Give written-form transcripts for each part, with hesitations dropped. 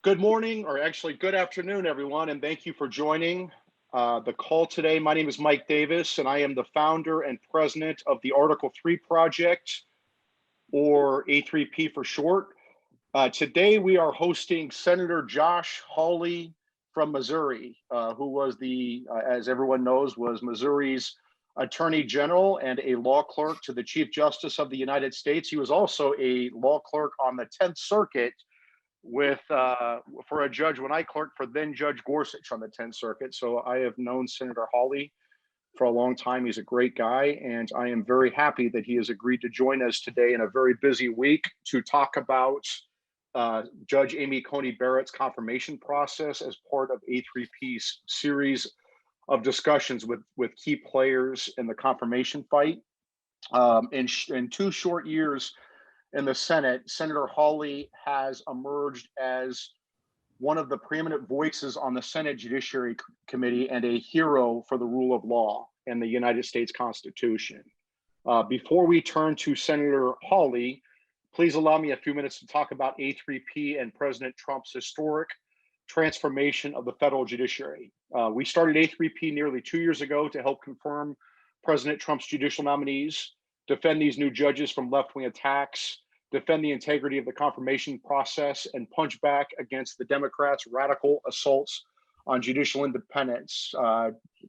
Good morning, or actually good afternoon, everyone, and thank you for joining the call today. My name is Mike Davis, and I am the founder and president of the Article 3 Project, or A3P for short. Today, we are hosting Senator Josh Hawley from Missouri, who was as everyone knows, was Missouri's Attorney General and a law clerk to the Chief Justice of the United States. He was also a law clerk on the 10th Circuit for a judge when I clerked for then Judge Gorsuch on the 10th Circuit. So I have known Senator Hawley for a long time. He's a great guy, and I am very happy that he has agreed to join us today in a very busy week to talk about Judge Amy Coney Barrett's confirmation process as part of A3P's series of discussions with key players in the confirmation fight. In 2 short years in the Senate, Senator Hawley has emerged as one of the preeminent voices on the Senate Judiciary Committee and a hero for the rule of law and the United States Constitution. Before we turn to Senator Hawley, please allow me a few minutes to talk about A3P and President Trump's historic transformation of the federal judiciary. We started A3P nearly 2 years ago to help confirm President Trump's judicial nominees, defend these new judges from left-wing attacks, defend the integrity of the confirmation process, and punch back against the Democrats' radical assaults on judicial independence.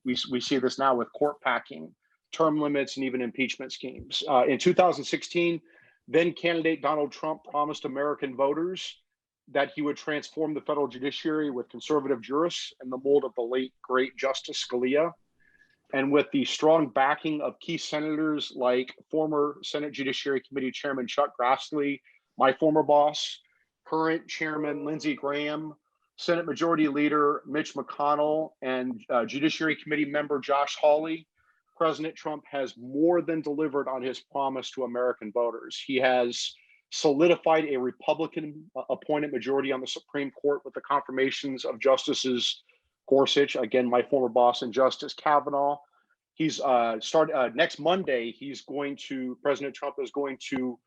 We see this now with court packing, term limits, and even impeachment schemes. In 2016, then candidate Donald Trump promised American voters that he would transform the federal judiciary with conservative jurists in the mold of the late, great Justice Scalia. And with the strong backing of key senators like former Senate Judiciary Committee Chairman Chuck Grassley, my former boss, current Chairman Lindsey Graham, Senate Majority Leader Mitch McConnell, and Judiciary Committee member Josh Hawley, President Trump has more than delivered on his promise to American voters. He has solidified a Republican appointed majority on the Supreme Court with the confirmations of Justices Gorsuch, again, my former boss, and Justice Kavanaugh. He's next Monday. President Trump is going to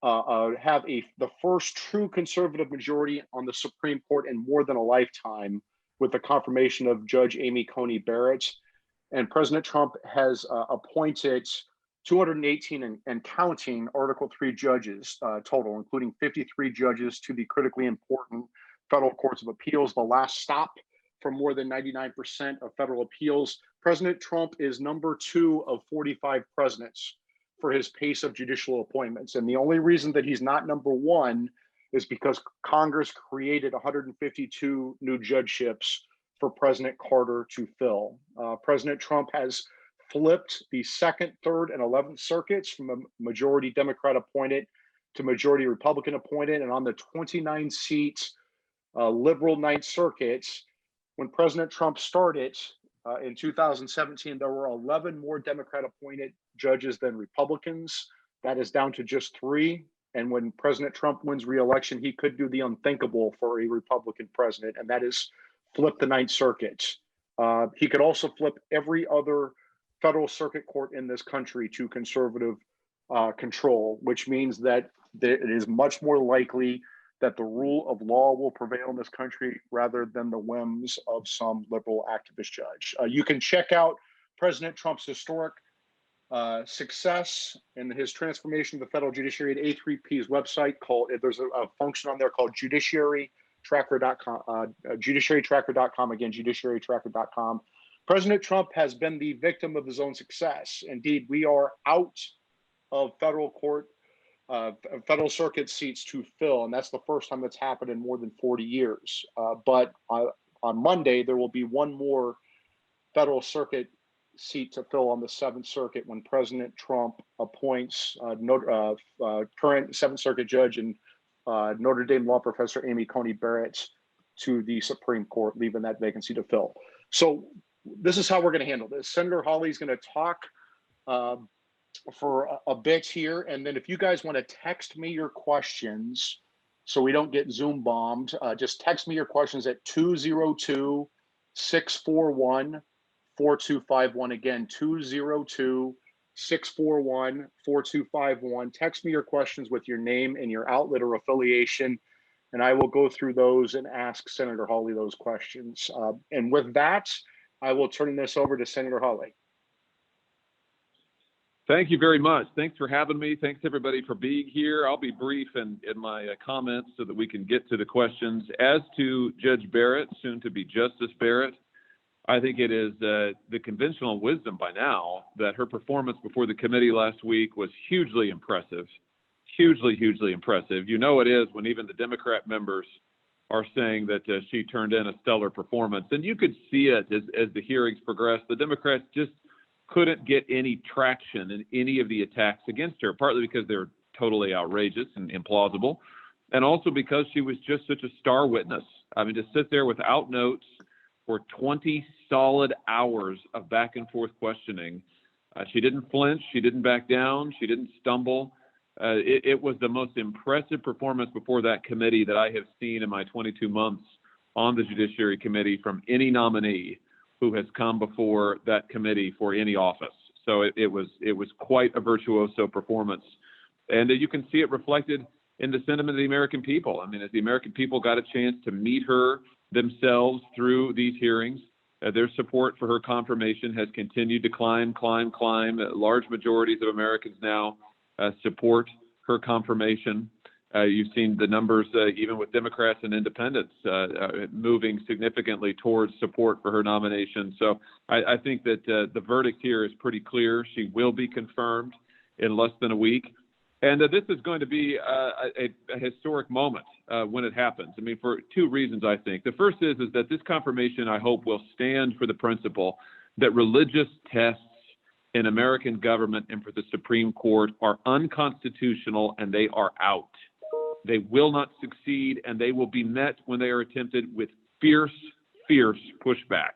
have the first true conservative majority on the Supreme Court in more than a lifetime with the confirmation of Judge Amy Coney Barrett. And President Trump has appointed 218 and counting Article 3 judges total, including 53 judges to the critically important federal courts of appeals, the last stop for more than 99% of federal appeals. President Trump is number 2 of 45 presidents for his pace of judicial appointments. And the only reason that he's not number 1 is because Congress created 152 new judgeships for President Carter to fill. President Trump has flipped the 2nd, 3rd, and 11th circuits from a majority Democrat appointed to majority Republican appointed. And on the 29 seats liberal 9th Circuit, when President Trump started in 2017, there were 11 more Democrat appointed judges than Republicans. That is down to just 3. And when President Trump wins re-election, he could do the unthinkable for a Republican president, and that is flip the 9th Circuit. He could also flip every other federal circuit court in this country to conservative control, which means that it is much more likely that the rule of law will prevail in this country rather than the whims of some liberal activist judge. You can check out President Trump's historic success and his transformation of the federal judiciary at A3P's website. There's a function on there called judiciarytracker.com, judiciarytracker.com, again, judiciarytracker.com. President Trump has been the victim of his own success. Indeed, we are out of federal circuit seats to fill, and that's the first time that's happened in more than 40 years. But on Monday, there will be one more federal circuit seat to fill on the 7th Circuit when President Trump appoints current 7th Circuit judge and Notre Dame law professor Amy Coney Barrett to the Supreme Court, leaving that vacancy to fill. So this is how we're going to handle this. Senator Hawley is going to talk for a bit here, and then if you guys want to text me your questions so we don't get Zoom bombed, just text me your questions at 202-641-4251. Again, 202-641-4251. Text me your questions with your name and your outlet or affiliation, and I will go through those and ask Senator Hawley those questions. And with that, I will turn this over to Senator Hawley. Thank you very much. Thanks for having me. Thanks everybody for being here. I'll be brief in my comments so that we can get to the questions. As to Judge Barrett, soon to be Justice Barrett, I think it is the conventional wisdom by now that her performance before the committee last week was hugely impressive, hugely impressive. You know it is when even the Democrat members are saying that she turned in a stellar performance. And you could see it as the hearings progressed. The Democrats just couldn't get any traction in any of the attacks against her, partly because they're totally outrageous and implausible, and also because she was just such a star witness. I mean, to sit there without notes for 20 solid hours of back and forth questioning. She didn't flinch, she didn't back down, she didn't stumble. It was the most impressive performance before that committee that I have seen in my 22 months on the Judiciary Committee from any nominee who has come before that committee for any office. So it was quite a virtuoso performance. And you can see it reflected in the sentiment of the American people. I mean, as the American people got a chance to meet her themselves through these hearings, their support for her confirmation has continued to climb. Large majorities of Americans now support her confirmation. You've seen the numbers, even with Democrats and independents, moving significantly towards support for her nomination. So I think that the verdict here is pretty clear. She will be confirmed in less than a week. And this is going to be a historic moment when it happens. I mean, for two reasons, I think. The first is that this confirmation, I hope, will stand for the principle that religious tests in American government and for the Supreme Court are unconstitutional and they are out. They will not succeed, and they will be met when they are attempted with fierce pushback.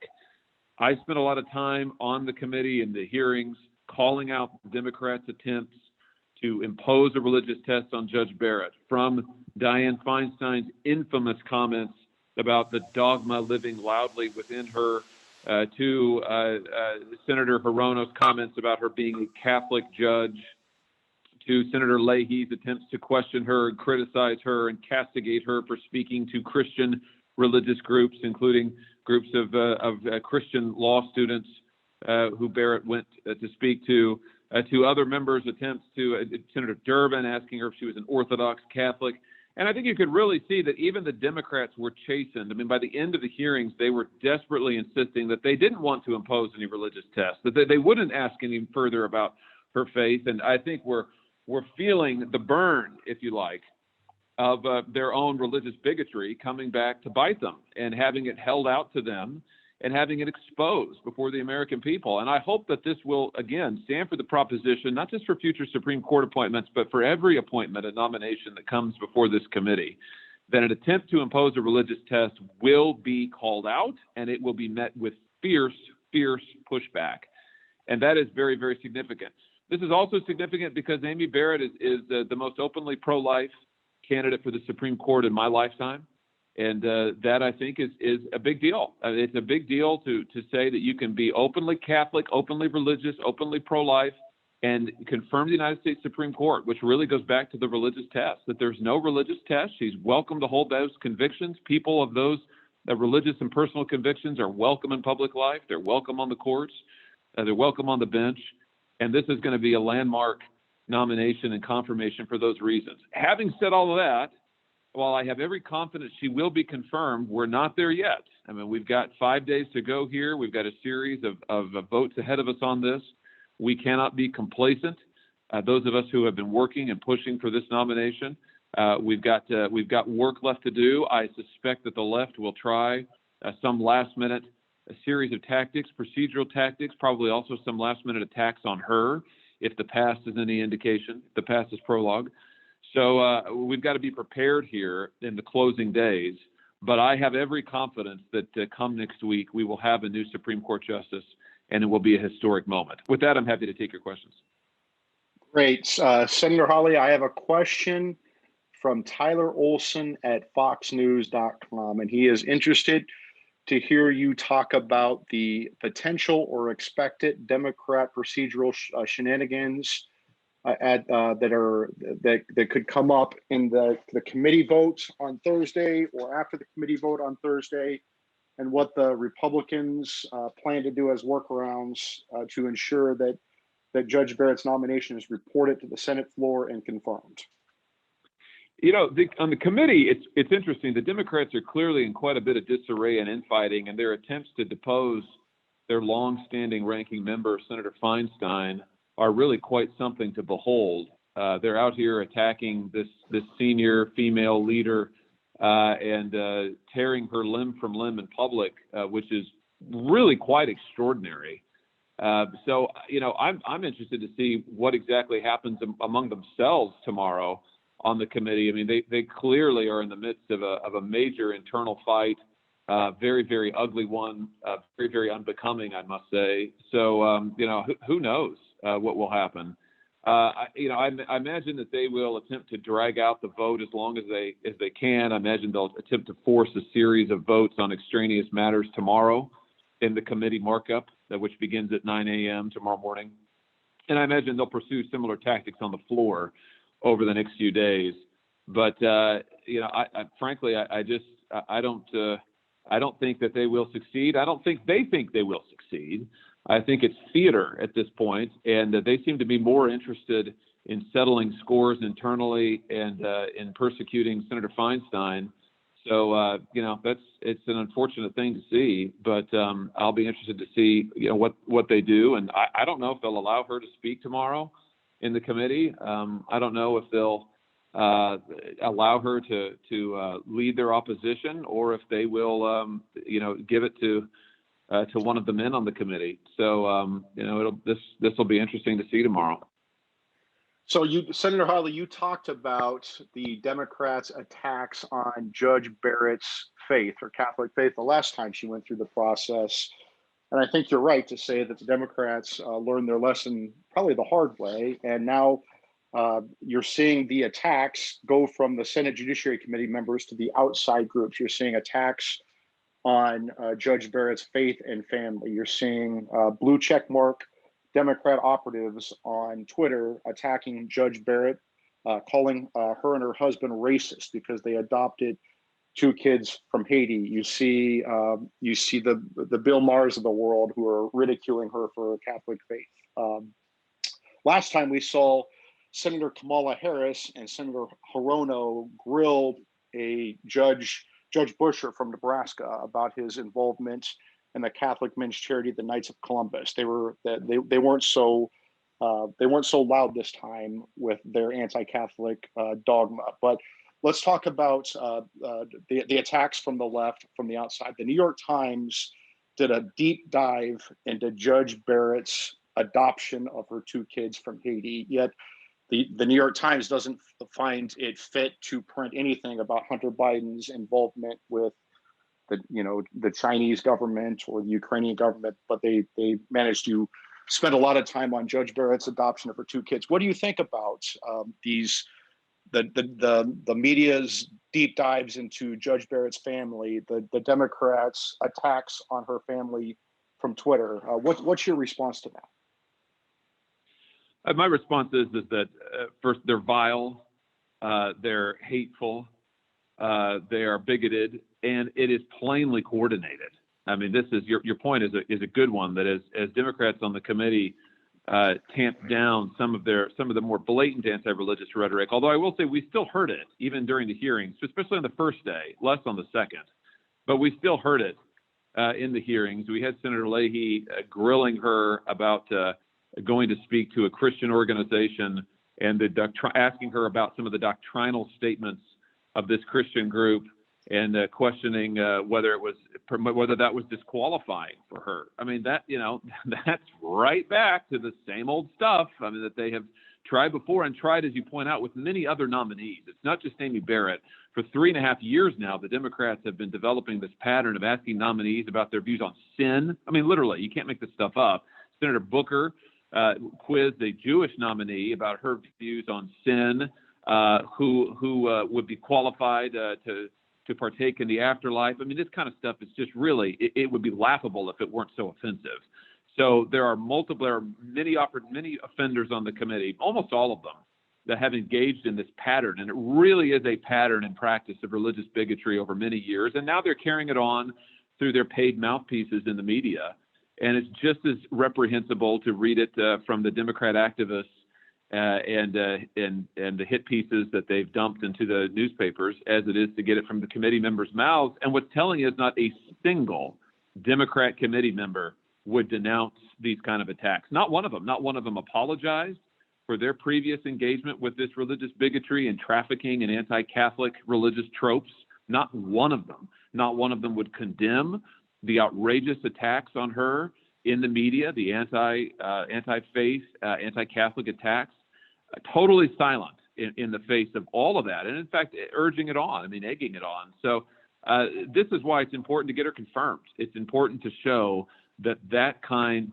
I spent a lot of time on the committee and the hearings calling out Democrats' attempts to impose a religious test on Judge Barrett, from Dianne Feinstein's infamous comments about the dogma living loudly within her to Senator Hirono's comments about her being a Catholic judge, to Senator Leahy's attempts to question her and criticize her and castigate her for speaking to Christian religious groups, including groups of Christian law students who Barrett went to speak to other members' attempts to Senator Durbin asking her if she was an Orthodox Catholic. And I think you could really see that even the Democrats were chastened. I mean, by the end of the hearings, they were desperately insisting that they didn't want to impose any religious tests, that they wouldn't ask any further about her faith. And I think we're feeling the burn, if you like, of their own religious bigotry coming back to bite them and having it held out to them and having it exposed before the American people. And I hope that this will, again, stand for the proposition, not just for future Supreme Court appointments, but for every appointment and nomination that comes before this committee, that an attempt to impose a religious test will be called out and it will be met with fierce pushback. And that is very, very significant. This is also significant because Amy Barrett is the most openly pro-life candidate for the Supreme Court in my lifetime. And that, I think, is a big deal. It's a big deal to say that you can be openly Catholic, openly religious, openly pro-life, and confirm the United States Supreme Court, which really goes back to the religious test, that there's no religious test. She's welcome to hold those convictions. People of those religious and personal convictions are welcome in public life. They're welcome on the courts. They're welcome on the bench. And this is going to be a landmark nomination and confirmation for those reasons. Having said all of that, while I have every confidence she will be confirmed, we're not there yet. I mean, we've got 5 days to go here. We've got a series of votes ahead of us on this. We cannot be complacent. Those of us who have been working and pushing for this nomination, we've got work left to do. I suspect that the left will try some last-minute series of tactics, procedural tactics, probably also some last-minute attacks on her, if the past is any indication, if the past is prologue. So we've got to be prepared here in the closing days. But I have every confidence that come next week, we will have a new Supreme Court justice, and it will be a historic moment. With that, I'm happy to take your questions. Great. Senator Hawley, I have a question from Tyler Olson at foxnews.com, and he is interested to hear you talk about the potential or expected Democrat procedural shenanigans that could come up in the committee vote on Thursday or after the committee vote on Thursday, and what the Republicans plan to do as workarounds to ensure that Judge Barrett's nomination is reported to the Senate floor and confirmed. On the committee, it's interesting. The Democrats are clearly in quite a bit of disarray and infighting, and their attempts to depose their longstanding ranking member, Senator Feinstein, are really quite something to behold. They're out here attacking this senior female leader and tearing her limb from limb in public, which is really quite extraordinary. So I'm interested to see what exactly happens among themselves tomorrow on the committee. I mean, they clearly are in the midst of a major internal fight, very, very ugly one, very, very unbecoming, I must say. So, who knows what will happen? I imagine that they will attempt to drag out the vote as long as they can. I imagine they'll attempt to force a series of votes on extraneous matters tomorrow in the committee markup, which begins at 9 a.m. tomorrow morning. And I imagine they'll pursue similar tactics on the floor over the next few days. But frankly, I don't think that they will succeed. I don't think they think they will succeed. I think it's theater at this point, and they seem to be more interested in settling scores internally and in persecuting Senator Feinstein. So it's an unfortunate thing to see, but I'll be interested to see what they do. And I don't know if they'll allow her to speak tomorrow in the committee. I don't know if they'll allow her to lead their opposition, or if they will give it to one of the men on the committee. So this will be interesting to see tomorrow. So Senator Hawley, you talked about the Democrats' attacks on Judge Barrett's faith, or Catholic faith, the last time she went through the process. And I think you're right to say that the Democrats learned their lesson probably the hard way. And now you're seeing the attacks go from the Senate Judiciary Committee members to the outside groups. You're seeing attacks on Judge Barrett's faith and family. You're seeing blue checkmark Democrat operatives on Twitter attacking Judge Barrett, calling her and her husband racist because they adopted 2 kids from Haiti. You see the Bill Maher's of the world who are ridiculing her for her Catholic faith. Last time we saw Senator Kamala Harris and Senator Hirono grill a Judge Busher from Nebraska about his involvement in the Catholic men's charity, the Knights of Columbus. They weren't so loud this time with their anti-Catholic dogma. But let's talk about the attacks from the left, from the outside. The New York Times did a deep dive into Judge Barrett's adoption of her 2 kids from Haiti, yet the New York Times doesn't find it fit to print anything about Hunter Biden's involvement with the Chinese government or the Ukrainian government, but they managed to spend a lot of time on Judge Barrett's adoption of her 2 kids. What do you think about the media's deep dives into Judge Barrett's family, the Democrats' attacks on her family from Twitter? What's your response to that? My response is that first, they're vile, they're hateful, they are bigoted, and it is plainly coordinated. I mean, this is your point is a good one. That as Democrats on the committee tamp down some of the more blatant anti-religious rhetoric, although I will say we still heard it even during the hearings, especially on the first day, less on the second, but we still heard it in the hearings. We had Senator Leahy grilling her about going to speak to a Christian organization and asking her about some of the doctrinal statements of this Christian group, and questioning whether that was disqualifying for her. I mean, that's right back to the same old stuff. I mean, that they have tried before, and tried, as you point out, with many other nominees. It's not just Amy Barrett. For 3.5 years now, the Democrats have been developing this pattern of asking nominees about their views on sin. I mean, literally, you can't make this stuff up. Senator Booker quizzed a Jewish nominee about her views on sin, who would be qualified to partake in the afterlife. I mean, this kind of stuff is just really, it would be laughable if it weren't so offensive. So there are many offenders on the committee, almost all of them, that have engaged in this pattern. And it really is a pattern and practice of religious bigotry over many years. And now they're carrying it on through their paid mouthpieces in the media. And it's just as reprehensible to read it from the Democrat activists and the hit pieces that they've dumped into the newspapers as it is to get it from the committee members' mouths. And what's telling is not a single Democrat committee member would denounce these kind of attacks. Not one of them apologized for their previous engagement with this religious bigotry and trafficking and anti-Catholic religious tropes. Not one of them would condemn the outrageous attacks on her in the media, the anti-faith, anti-Catholic attacks, totally silent in the face of all of that. And in fact, egging it on. So this is why it's important to get her confirmed. It's important to show that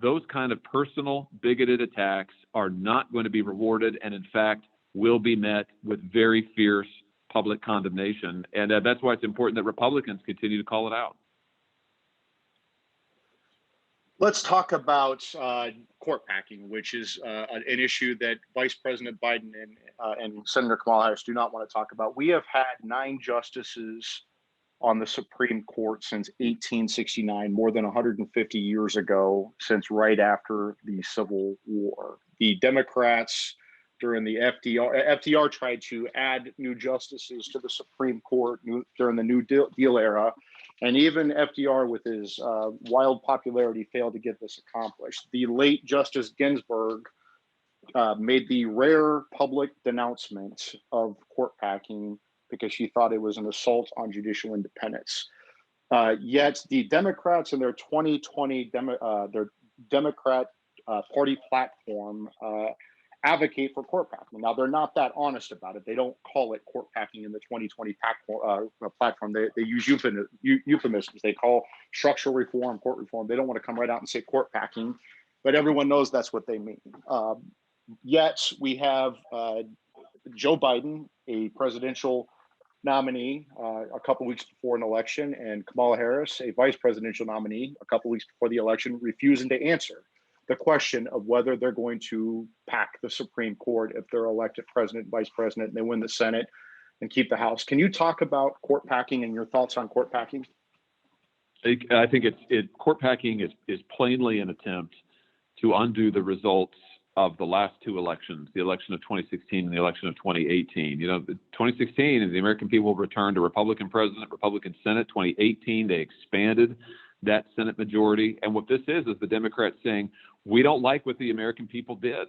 those kind of personal bigoted attacks are not going to be rewarded, and in fact will be met with very fierce public condemnation. And that's why it's important that Republicans continue to call it out. Let's talk about court packing, which is an issue that Vice President Biden and Senator Kamala Harris do not want to talk about. We have had 9 justices on the Supreme Court since 1869, more than 150 years ago, since right after the Civil War. The Democrats during the FDR tried to add new justices to the Supreme Court during the New Deal era. And even FDR, with his wild popularity, failed to get this accomplished. The late Justice Ginsburg made the rare public denouncement of court packing because she thought it was an assault on judicial independence. Yet the Democrats in their 2020 their Democrat Party platform advocate for court packing. Now, they're not that honest about it. They don't call it court packing in the 2020 platform. They use euphemisms. They call structural reform, court reform. They don't want to come right out and say court packing, but everyone knows that's what they mean. Yet we have Joe Biden, a presidential nominee a couple weeks before an election, and Kamala Harris, a vice presidential nominee a couple weeks before the election, refusing to answer the question of whether they're going to pack the Supreme Court if they're elected president, vice president, and they win the Senate and keep the House. Can you talk about court packing and your thoughts on court packing? I think court packing is plainly an attempt to undo the results of the last 2 elections, the election of 2016 and the election of 2018. 2016, the American people returned a Republican president, Republican Senate. 2018, they expanded that Senate majority. And what this is the Democrats saying, we don't like what the American people did,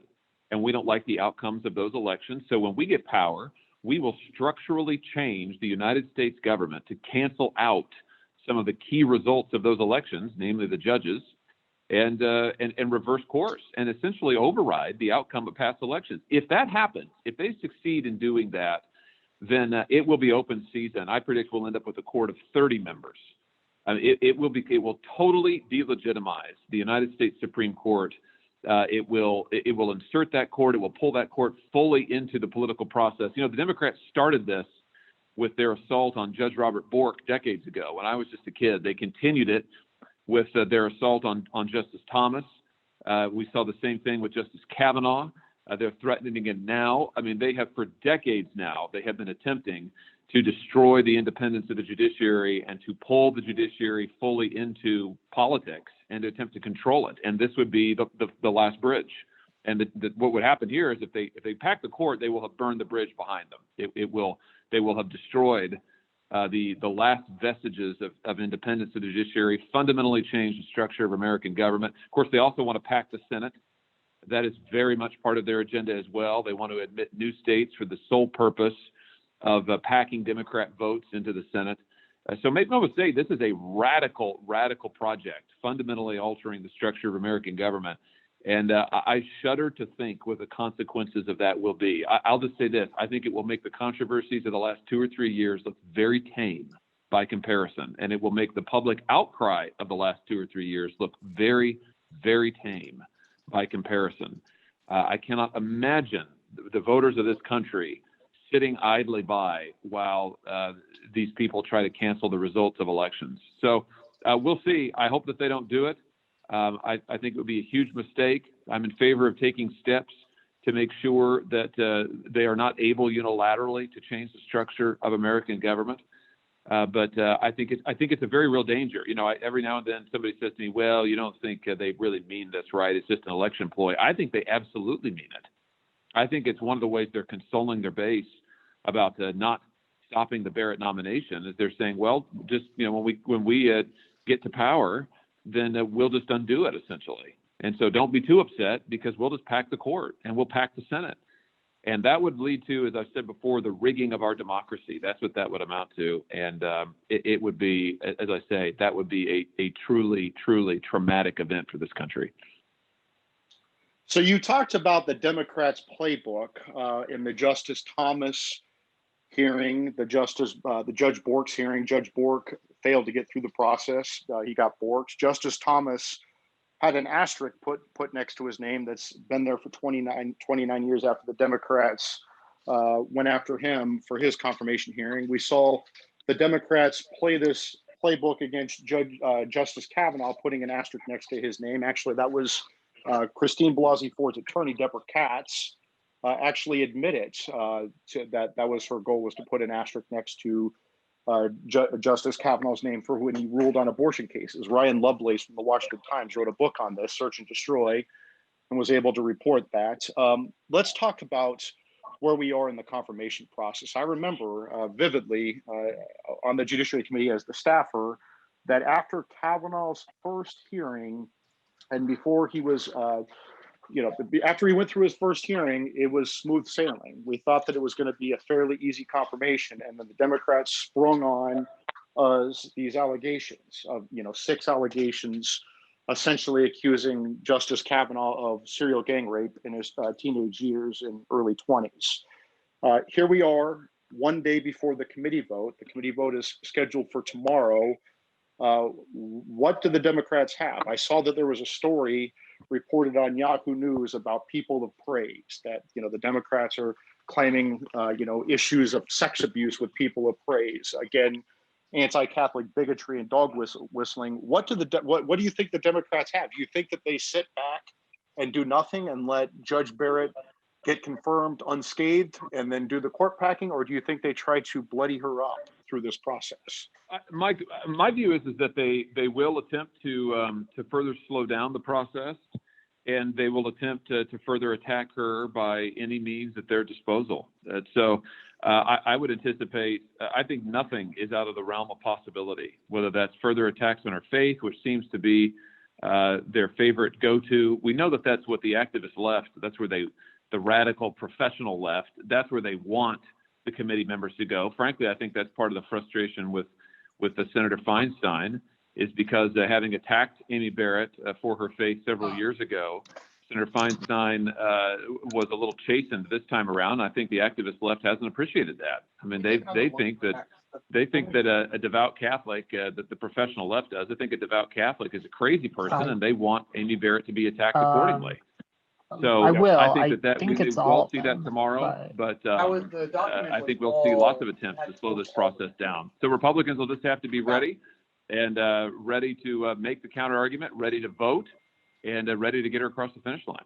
and we don't like the outcomes of those elections. So when we get power, we will structurally change the United States government to cancel out some of the key results of those elections, namely the judges, and reverse course and essentially override the outcome of past elections. If that happens, if they succeed in doing that, then it will be open season. I predict we'll end up with a court of 30 members. It will totally delegitimize the United States Supreme Court. It will insert that court. It will pull that court fully into the political process. The Democrats started this with their assault on Judge Robert Bork decades ago. When I was just a kid, they continued it with their assault on Justice Thomas. We saw the same thing with Justice Kavanaugh. They're threatening it now. They have for decades now, they have been attempting to destroy the independence of the judiciary and to pull the judiciary fully into politics and to attempt to control it. And this would be the last bridge. And what would happen here is if they pack the court, they will have burned the bridge behind them. They will have destroyed the last vestiges of independence of the judiciary, fundamentally changed the structure of American government. Of course, they also want to pack the Senate. That is very much part of their agenda as well. They want to admit new states for the sole purpose of packing Democrat votes into the Senate. So make no mistake, this is a radical project, fundamentally altering the structure of American government. And I shudder to think what the consequences of that will be. I'll just say this. I think it will make the controversies of the last 2 or 3 years look very tame by comparison. And it will make the public outcry of the last 2 or 3 years look very, very tame by comparison. I cannot imagine the voters of this country sitting idly by while these people try to cancel the results of elections. So we'll see. I hope that they don't do it. I think it would be a huge mistake. I'm in favor of taking steps to make sure that they are not able unilaterally to change the structure of American government. But I think it's a very real danger. Every now and then somebody says to me, "Well, you don't think they really mean this, right? It's just an election ploy." I think they absolutely mean it. I think it's one of the ways they're consoling their base about not stopping the Barrett nomination. Is they're saying, "Well, just when we get to power, then we'll just undo it essentially. And so don't be too upset because we'll just pack the court and we'll pack the Senate." And that would lead to, as I said before, the rigging of our democracy. That's what that would amount to. And it would be, as I say, that would be a truly, truly traumatic event for this country. So you talked about the Democrats' playbook in the Justice Thomas hearing, the Judge Bork's hearing. Judge Bork failed to get through the process. He got Bork's. Justice Thomas had an asterisk put next to his name that's been there for 29 years after the Democrats went after him for his confirmation hearing. We saw the Democrats play this playbook against Justice Kavanaugh, putting an asterisk next to his name. Actually, that was Christine Blasey Ford's attorney, Deborah Katz, actually admitted that was her goal, was to put an asterisk next to Justice Kavanaugh's name for when he ruled on abortion cases. Ryan Lovelace from the Washington Times wrote a book on this, Search and Destroy, and was able to report that. Let's talk about where we are in the confirmation process. I remember vividly on the Judiciary Committee as the staffer that after Kavanaugh's first hearing and before he was after he went through his first hearing, it was smooth sailing. We thought that it was going to be a fairly easy confirmation, and then the Democrats sprung on us these allegations of, 6 allegations, essentially accusing Justice Kavanaugh of serial gang rape in his teenage years and early 20s. Here we are, one day before the committee vote. The committee vote is scheduled for tomorrow. What do the Democrats have? I saw that there was a story reported on Yahoo News about people of praise, that the Democrats are claiming issues of sex abuse with people of praise. Again, anti-Catholic bigotry and dog whistling. What do you think the Democrats have? Do you think that they sit back and do nothing and let Judge Barrett get confirmed unscathed and then do the court packing, or do you think they try to bloody her up through this process? My view is that they will attempt to further slow down the process, and they will attempt to further attack her by any means at their disposal. So I would anticipate, I think nothing is out of the realm of possibility, whether that's further attacks on her faith, which seems to be their favorite go-to. We know that that's what the activist left, that's where the radical professional left, that's where they want the committee members to go. Frankly, I think that's part of the frustration with the Senator Feinstein, is because having attacked Amy Barrett for her faith several years ago, Senator Feinstein was a little chastened this time around. I think the activist left hasn't appreciated that. I mean, they think that a devout Catholic, that the professional left does, they think a devout Catholic is a crazy person, and they want Amy Barrett to be attacked accordingly. So I think we will see that tomorrow, but I think we'll see lots of attempts to slow this process down. So Republicans will just have to be ready and ready to make the counter argument, ready to vote, and ready to get her across the finish line.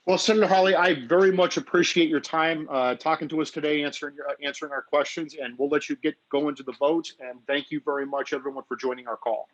Well, Senator Hawley, I very much appreciate your time talking to us today, answering our questions, and we'll let you get going to the vote. And thank you very much, everyone, for joining our call.